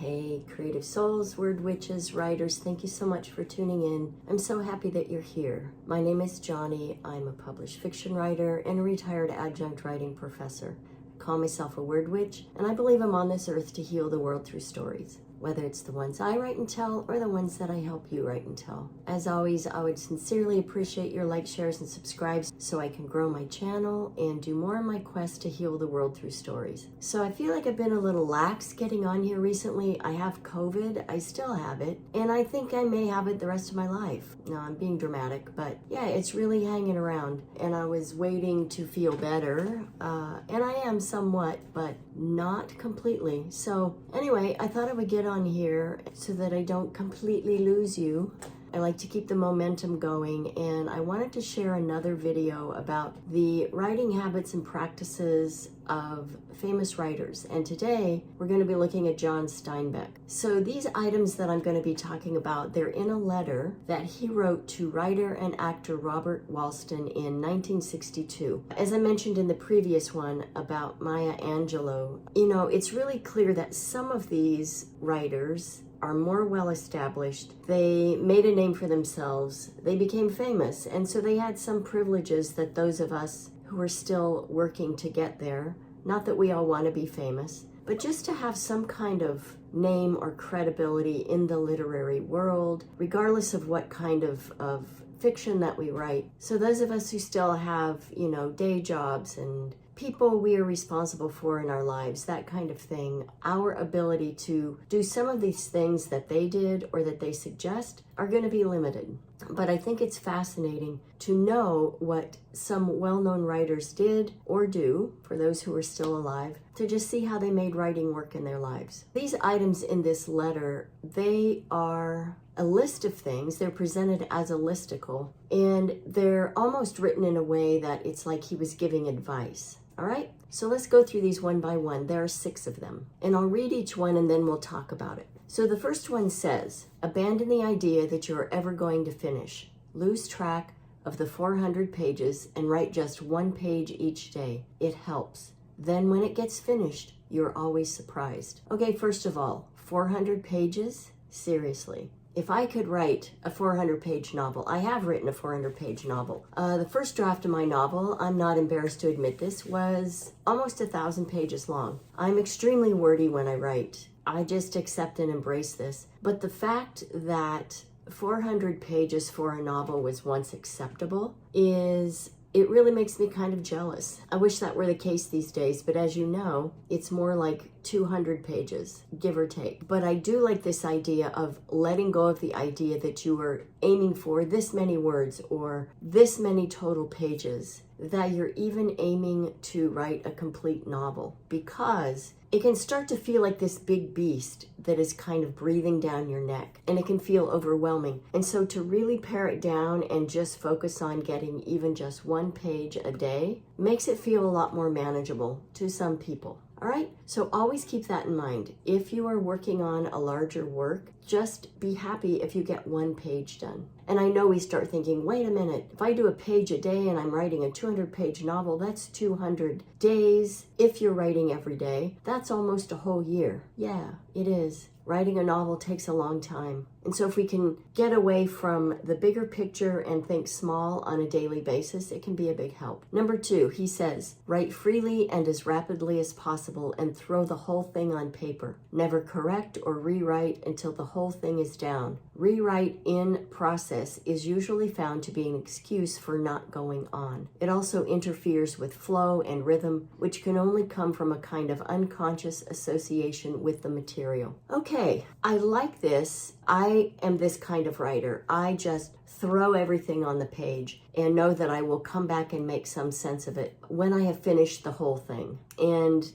Hey, creative souls, word witches, writers, thank you so much for tuning in. I'm so happy that you're here. My name is Johnny. I'm a published fiction writer and a retired adjunct writing professor. I call myself a word witch, and I believe I'm on this earth to heal the world through stories, whether it's the ones I write and tell or the ones that I help you write and tell. As always, I would sincerely appreciate your likes, shares, and subscribes so I can grow my channel and do more in my quest to heal the world through stories. So I feel like I've been a little lax getting on here recently. I have COVID, I still have it, and I think I may have it the rest of my life. No, I'm being dramatic, but yeah, it's really hanging around, and I was waiting to feel better, and I am somewhat, but not completely. So anyway, I thought I would get on here so that I don't completely lose you. I like to keep the momentum going, and I wanted to share another video about the writing habits and practices of famous writers. And today we're going to be looking at John Steinbeck. So these items that I'm going to be talking about, they're in a letter that he wrote to writer and actor Robert Walston in 1962. As I mentioned in the previous one about Maya Angelou, it's really clear that some of these writers are more well established. They made a name for themselves. They became famous, and so they had some privileges that those of us who are still working to get there, not that we all want to be famous, but just to have some kind of name or credibility in the literary world, regardless of what kind of fiction that we write. So those of us who still have, day jobs and people we are responsible for in our lives, that kind of thing, our ability to do some of these things that they did or that they suggest are going to be limited. But I think it's fascinating to know what some well-known writers did or do, for those who are still alive, to just see how they made writing work in their lives. These items in this letter, they are a list of things. They're presented as a listicle, and they're almost written in a way that it's like he was giving advice. All right, so let's go through these one by one. There are 6 of them, and I'll read each one and then we'll talk about it. So the first one says, abandon the idea that you're ever going to finish. Lose track of the 400 pages and write just 1 page each day. It helps. Then when it gets finished, you're always surprised. Okay, first of all, 400 pages? Seriously. If I could write a 400-page novel, I have written a 400-page novel. The first draft of my novel, I'm not embarrassed to admit this, was almost 1,000 pages long. I'm extremely wordy when I write. I just accept and embrace this. But the fact that 400 pages for a novel was once acceptable it really makes me kind of jealous. I wish that were the case these days, but as you know, it's more like 200 pages, give or take. But I do like this idea of letting go of the idea that you are aiming for this many words or this many total pages, that you're even aiming to write a complete novel, because it can start to feel like this big beast that is kind of breathing down your neck, and it can feel overwhelming. And so to really pare it down and just focus on getting even just 1 page a day makes it feel a lot more manageable to some people. All right, so always keep that in mind. If you are working on a larger work, just be happy if you get 1 page done. And I know we start thinking, wait a minute, if I do a page a day and I'm writing a 200-page novel, that's 200 days. If you're writing every day, that's almost a whole year. Yeah, it is. Writing a novel takes a long time. And so if we can get away from the bigger picture and think small on a daily basis, it can be a big help. Number 2, he says, write freely and as rapidly as possible and throw the whole thing on paper. Never correct or rewrite until the whole thing is down. Rewrite in process is usually found to be an excuse for not going on. It also interferes with flow and rhythm, which can only come from a kind of unconscious association with the material. Okay, I like this. I am this kind of writer. I just throw everything on the page and know that I will come back and make some sense of it when I have finished the whole thing. And,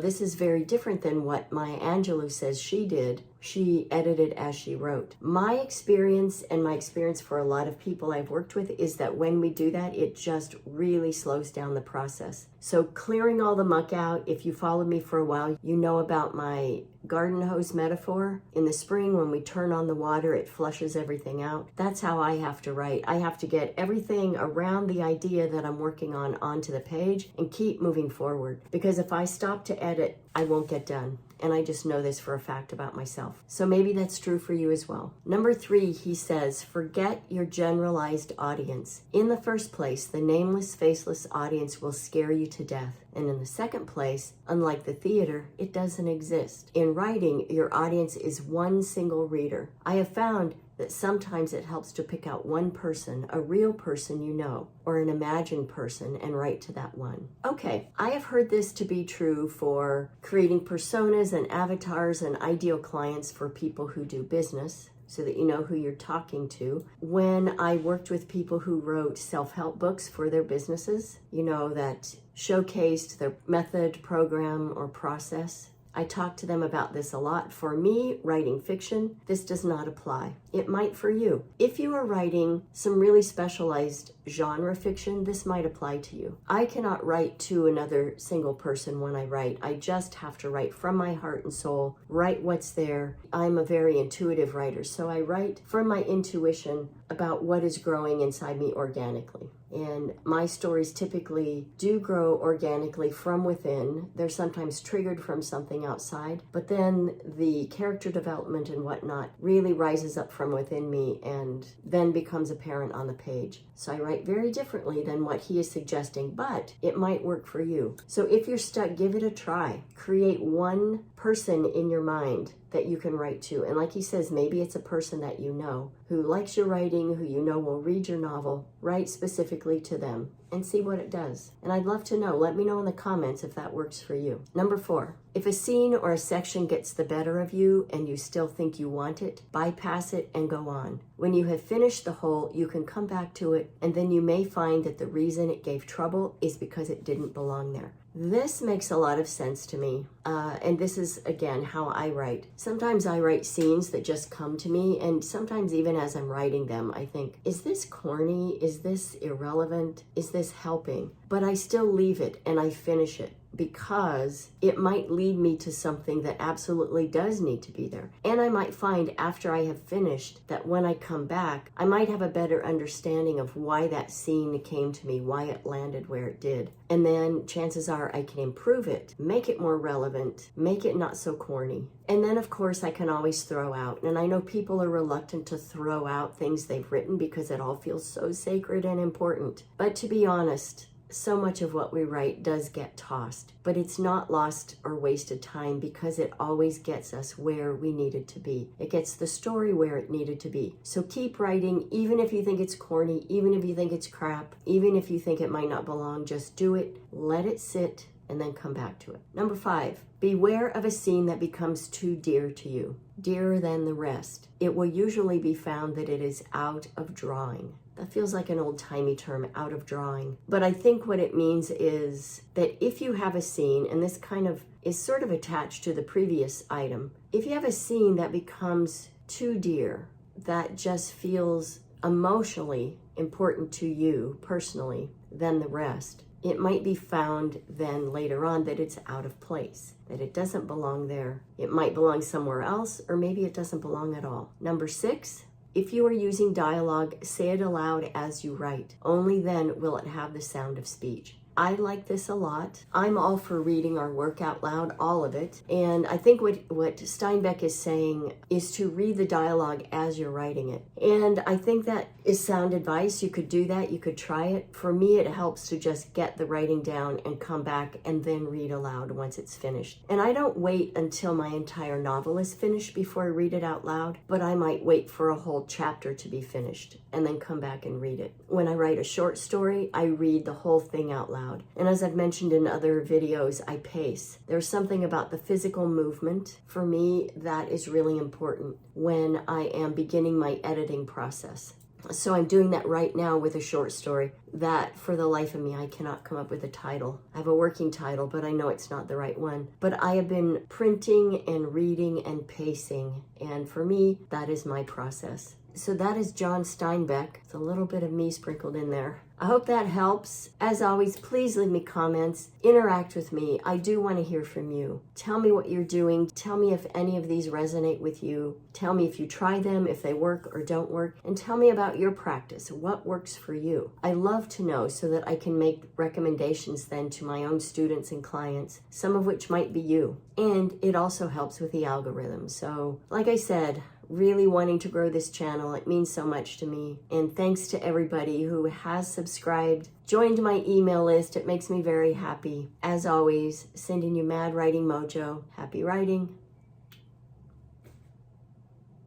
this is very different than what Maya Angelou says she did. She edited as she wrote. My experience, and my experience for a lot of people I've worked with, is that when we do that, it just really slows down the process. So clearing all the muck out, if you followed me for a while, you know about my garden hose metaphor. In the spring, when we turn on the water, it flushes everything out. That's how I have to write. I have to get everything around the idea that I'm working on onto the page and keep moving forward. Because if I stop to edit, I won't get done. And I just know this for a fact about myself. So maybe that's true for you as well. Number 3, he says, forget your generalized audience. In the first place, the nameless, faceless audience will scare you to death. And in the second place, unlike the theater, it doesn't exist. In writing, your audience is one single reader. I have found that sometimes it helps to pick out one person, a real person you know, or an imagined person, and write to that one. Okay, I have heard this to be true for creating personas and avatars and ideal clients for people who do business, so that you know who you're talking to. When I worked with people who wrote self-help books for their businesses, that showcased their method, program, or process, I talk to them about this a lot. For me, writing fiction, this does not apply. It might for you. If you are writing some really specialized genre fiction, this might apply to you. I cannot write to another single person when I write. I just have to write from my heart and soul, write what's there. I'm a very intuitive writer, so I write from my intuition about what is growing inside me organically. And my stories typically do grow organically from within. They're sometimes triggered from something outside, but then the character development and whatnot really rises up from within me and then becomes apparent on the page. So I write very differently than what he is suggesting, but it might work for you. So if you're stuck, give it a try. Create one person in your mind that you can write to. And like he says, maybe it's a person that you know who likes your writing, who you know will read your novel. Write specifically to them and see what it does. And I'd love to know. Let me know in the comments if that works for you. Number 4, if a scene or a section gets the better of you and you still think you want it, bypass it and go on. When you have finished the whole, you can come back to it, and then you may find that the reason it gave trouble is because it didn't belong there. This makes a lot of sense to me. And this is, again, how I write. Sometimes I write scenes that just come to me, and sometimes even as I'm writing them, I think, is this corny? Is this irrelevant? Is this helping? But I still leave it and I finish it, because it might lead me to something that absolutely does need to be there. And I might find after I have finished that when I come back, I might have a better understanding of why that scene came to me, why it landed where it did. And then chances are I can improve it, make it more relevant, make it not so corny. And then of course I can always throw out. And I know people are reluctant to throw out things they've written because it all feels so sacred and important. But to be honest, so much of what we write does get tossed, but it's not lost or wasted time, because it always gets us where we needed to be. It gets the story where it needed to be. So keep writing, even if you think it's corny, even if you think it's crap, even if you think it might not belong. Just do it, let it sit, and then come back to it. Number 5, beware of a scene that becomes too dear to you, dearer than the rest. It will usually be found that it is out of drawing. That feels like an old-timey term, out of drawing. But I think what it means is that if you have a scene, and this kind of is sort of attached to the previous item, if you have a scene that becomes too dear, that just feels emotionally important to you personally than the rest, it might be found then later on that it's out of place, that it doesn't belong there. It might belong somewhere else, or maybe it doesn't belong at all. Number 6, if you are using dialogue, say it aloud as you write. Only then will it have the sound of speech. I like this a lot. I'm all for reading our work out loud, all of it. And I think what Steinbeck is saying is to read the dialogue as you're writing it. And I think that is sound advice. You could do that. You could try it. For me, it helps to just get the writing down and come back and then read aloud once it's finished. And I don't wait until my entire novel is finished before I read it out loud, but I might wait for a whole chapter to be finished and then come back and read it. When I write a short story, I read the whole thing out loud. And as I've mentioned in other videos, I pace. There's something about the physical movement for me that is really important when I am beginning my editing process. So I'm doing that right now with a short story that, for the life of me, I cannot come up with a title. I have a working title, but I know it's not the right one. But I have been printing and reading and pacing, and for me, that is my process. So that is John Steinbeck. It's a little bit of me sprinkled in there. I hope that helps. As always, please leave me comments, interact with me. I do want to hear from you. Tell me what you're doing. Tell me if any of these resonate with you. Tell me if you try them, if they work or don't work, and tell me about your practice. What works for you? I love to know so that I can make recommendations then to my own students and clients, some of which might be you. And it also helps with the algorithm. So, like I said, really wanting to grow this channel. It means so much to me. And thanks to everybody who has subscribed, joined my email list. It makes me very happy. As always, sending you mad writing mojo. Happy writing.